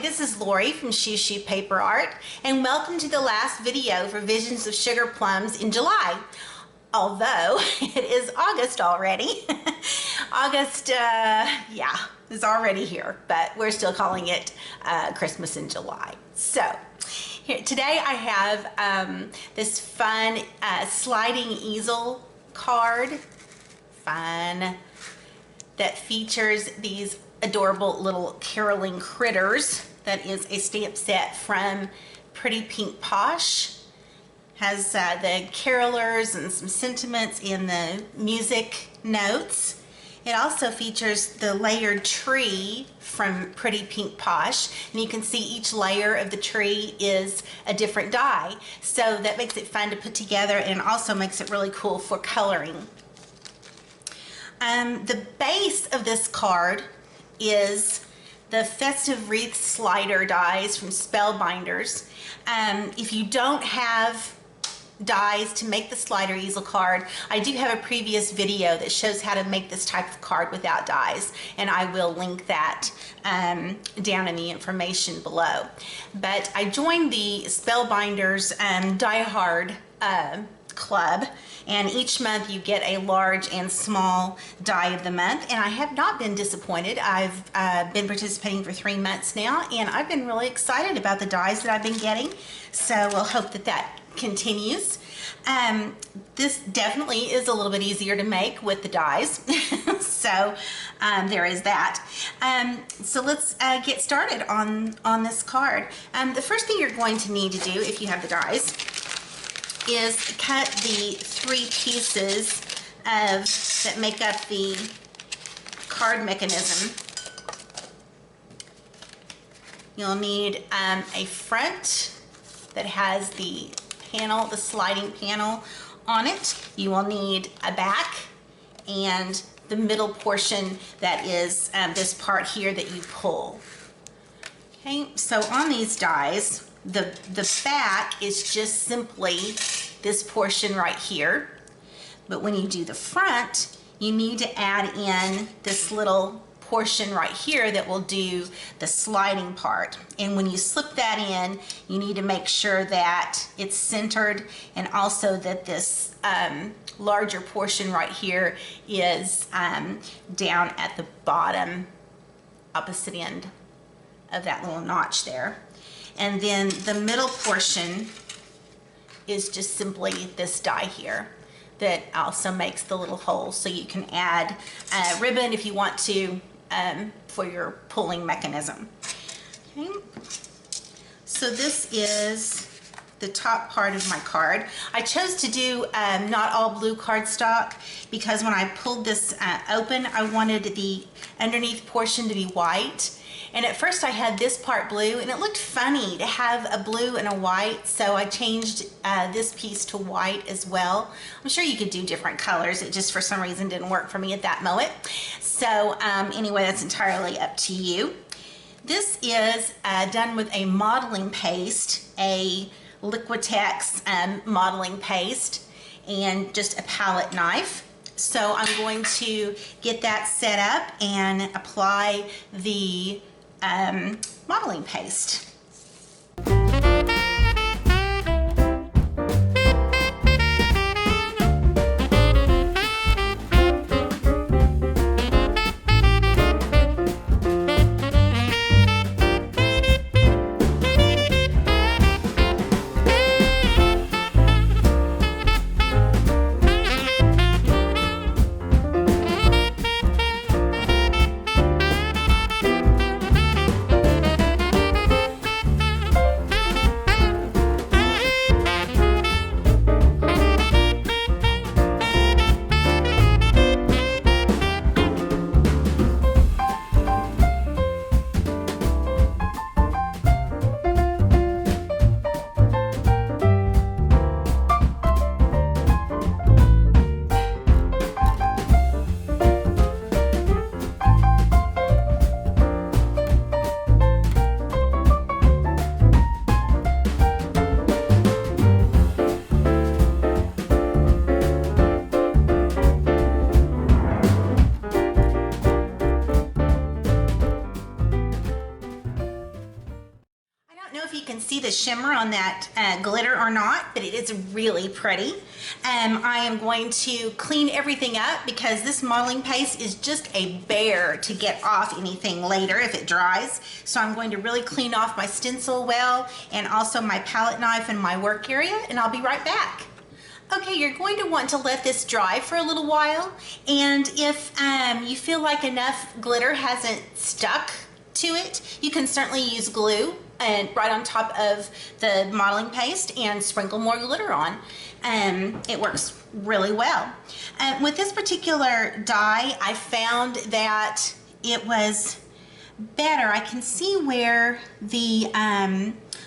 this is Lori from Shoo Shoo Paper Art, and welcome to the last video for Visions of Sugar Plums in July. Although it is August already. August, yeah, is already here, but we're still calling it Christmas in July. So here, today I have this fun sliding easel card, fun, that features these adorable little caroling critters. That is a stamp set from Pretty Pink Posh. Has the carolers and some sentiments in the music notes. It also features the layered tree from Pretty Pink Posh, and you can see each layer of the tree is a different die, so that makes it fun to put together and also makes it really cool for coloring. The base of this card is the Festive Wreath slider dies from Spellbinders. If you don't have dies to make the slider easel card, I do have a previous video that shows how to make this type of card without dies, and I will link that down in the information below. But I joined the Spellbinders Die Hard club, and each month you get a large and small die of the month, and I have not been disappointed. I've been participating for 3 months now, and I've been really excited about the dies that I've been getting, so we'll hope that that continues. This definitely is a little bit easier to make with the dies. So there is that. So let's get started on this card. The first thing you're going to need to do, if you have the dies, is cut the 3 pieces that make up the card mechanism. You'll need a front that has the panel, the sliding panel on it. You will need a back and the middle portion that is this part here that you pull. Okay, so on these dies, the back is just simply this portion right here. But when you do the front, you need to add in this little portion right here that will do the sliding part. And when you slip that in, you need to make sure that it's centered, and also that this larger portion right here is down at the bottom opposite end of that little notch there. And then the middle portion is just simply this die here that also makes the little hole, so you can add ribbon if you want to for your pulling mechanism. Okay. So this is the top part of my card. I chose to do not all blue cardstock because when I pulled this open, I wanted the underneath portion to be white. And at first I had this part blue, and it looked funny to have a blue and a white, so I changed this piece to white as well. I'm sure you could do different colors, it just for some reason didn't work for me at that moment. So anyway, that's entirely up to you. This is done with a modeling paste, a Liquitex modeling paste, and just a palette knife. So I'm going to get that set up and apply the modeling paste. shimmer on that glitter or not, but it is really pretty. I am going to clean everything up because this modeling paste is just a bear to get off anything later if it dries. So I'm going to really clean off my stencil well and also my palette knife and my work area, and I'll be right back. Okay, you're going to want to let this dry for a little while, and if you feel like enough glitter hasn't stuck to it, you can certainly use glue and right on top of the modeling paste and sprinkle more glitter on. It works really well. With this particular die, I found that it was better. I can see where the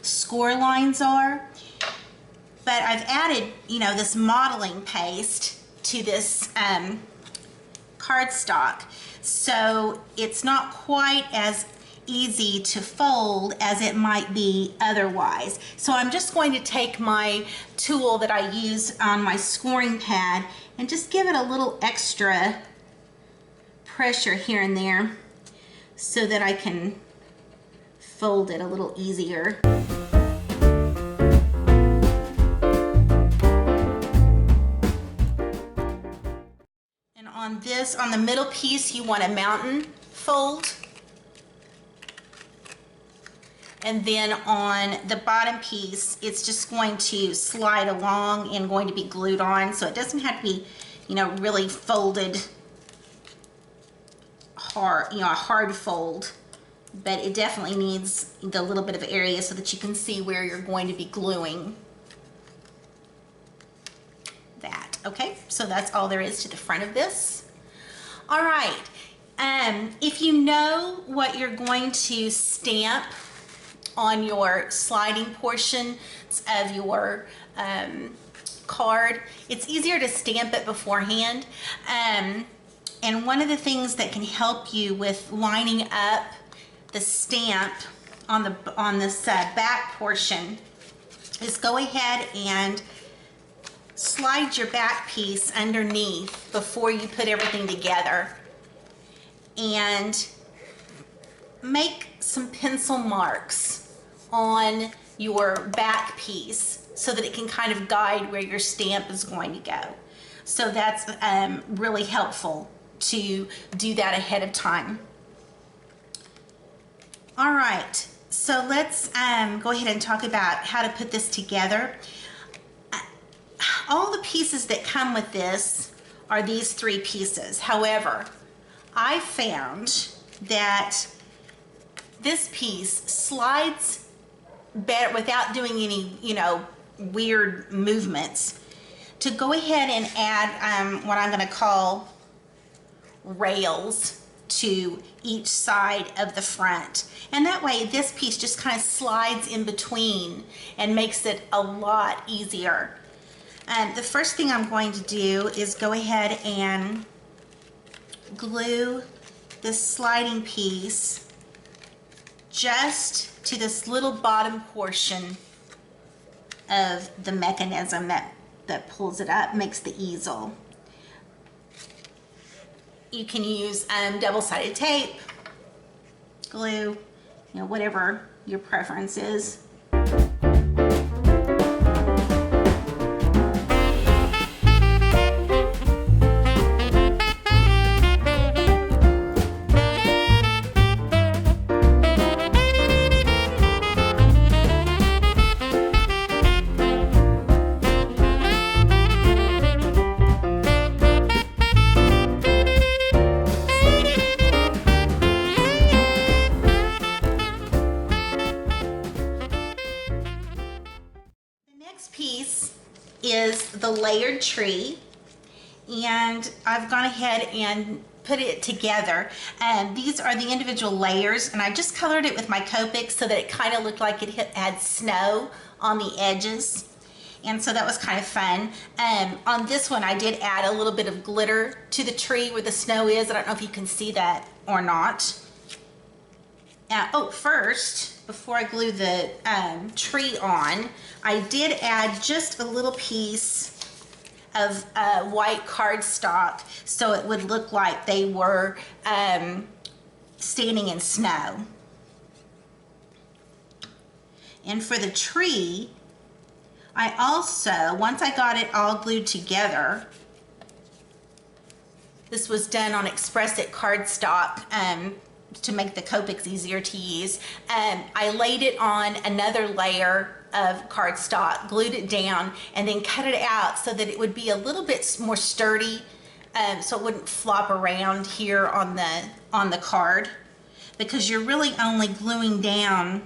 score lines are, but I've added, you know, this modeling paste to this cardstock, so it's not quite as easy to fold as it might be otherwise. So I'm just going to take my tool that I use on my scoring pad and just give it a little extra pressure here and there so that I can fold it a little easier. On this, on the middle piece, you want a mountain fold. And then on the bottom piece, it's just going to slide along and going to be glued on. So it doesn't have to be, you know, really folded hard, you know, a hard fold. But it definitely needs the little bit of area so that you can see where you're going to be gluing that. Okay, so that's all there is to the front of this. All right, if you know what you're going to stamp on your sliding portion of your card, it's easier to stamp it beforehand. And one of the things that can help you with lining up the stamp on this back portion is go ahead and slide your back piece underneath before you put everything together and make some pencil marks on your back piece so that it can kind of guide where your stamp is going to go. So that's really helpful to do that ahead of time. All right, so let's go ahead and talk about how to put this together. All the pieces that come with this are these 3 pieces. However, I found that this piece slides better without doing any, you know, weird movements. To go ahead and add what I'm going to call rails to each side of the front, and that way this piece just kind of slides in between and makes it a lot easier. The first thing I'm going to do is go ahead and glue this sliding piece just to this little bottom portion of the mechanism that pulls it up, makes the easel. You can use double-sided tape, glue, you know, whatever your preference is. Is the layered tree, and I've gone ahead and put it together, and these are the individual layers, and I just colored it with my Copic so that it kind of looked like it had snow on the edges, and so that was kind of fun. On this one I did add a little bit of glitter to the tree where the snow is. I don't know if you can see that or not. Oh, first, before I glue the tree on, I did add just a little piece of white cardstock so it would look like they were standing in snow. And for the tree, I also, once I got it all glued together, this was done on Express It cardstock to make the Copics easier to use. I laid it on another layer of cardstock, glued it down, and then cut it out so that it would be a little bit more sturdy, so it wouldn't flop around here on the card, because you're really only gluing down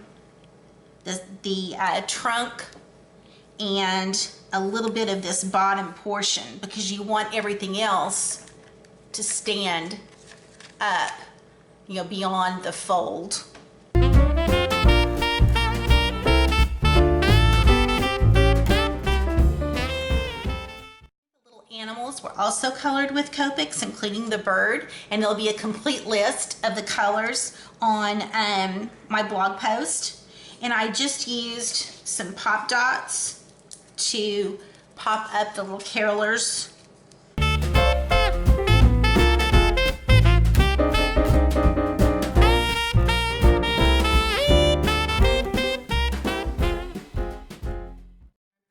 the trunk and a little bit of this bottom portion, because you want everything else to stand up, you know, beyond the fold. Animals were also colored with Copics, including the bird, and there'll be a complete list of the colors on my blog post. And I just used some pop dots to pop up the little carolers.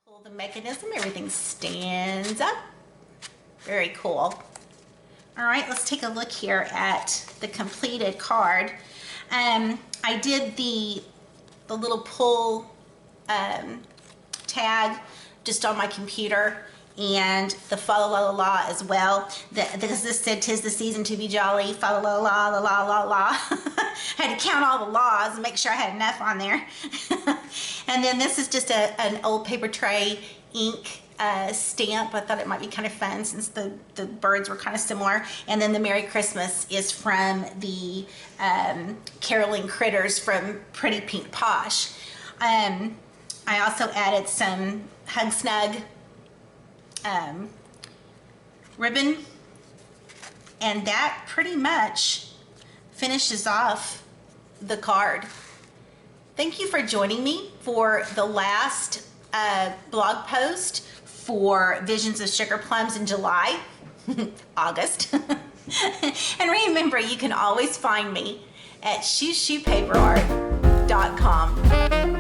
Pull the mechanism, everything stands up. Very cool. All right, let's take a look here at the completed card. I did the little pull tag just on my computer, and the fa la la la as well. Because this said, "'Tis the season to be jolly, fa la la la la la la la." I had to count all the laws and make sure I had enough on there. And then this is just an old paper tray ink stamp. I thought it might be kind of fun since the birds were kind of similar. And then the Merry Christmas is from the Caroling Critters from Pretty Pink Posh. I also added some Hug Snug ribbon, and that pretty much finishes off the card. Thank you for joining me for the last blog post for Visions of Sugar Plums in July, August. And remember, you can always find me at shushupaperart.com.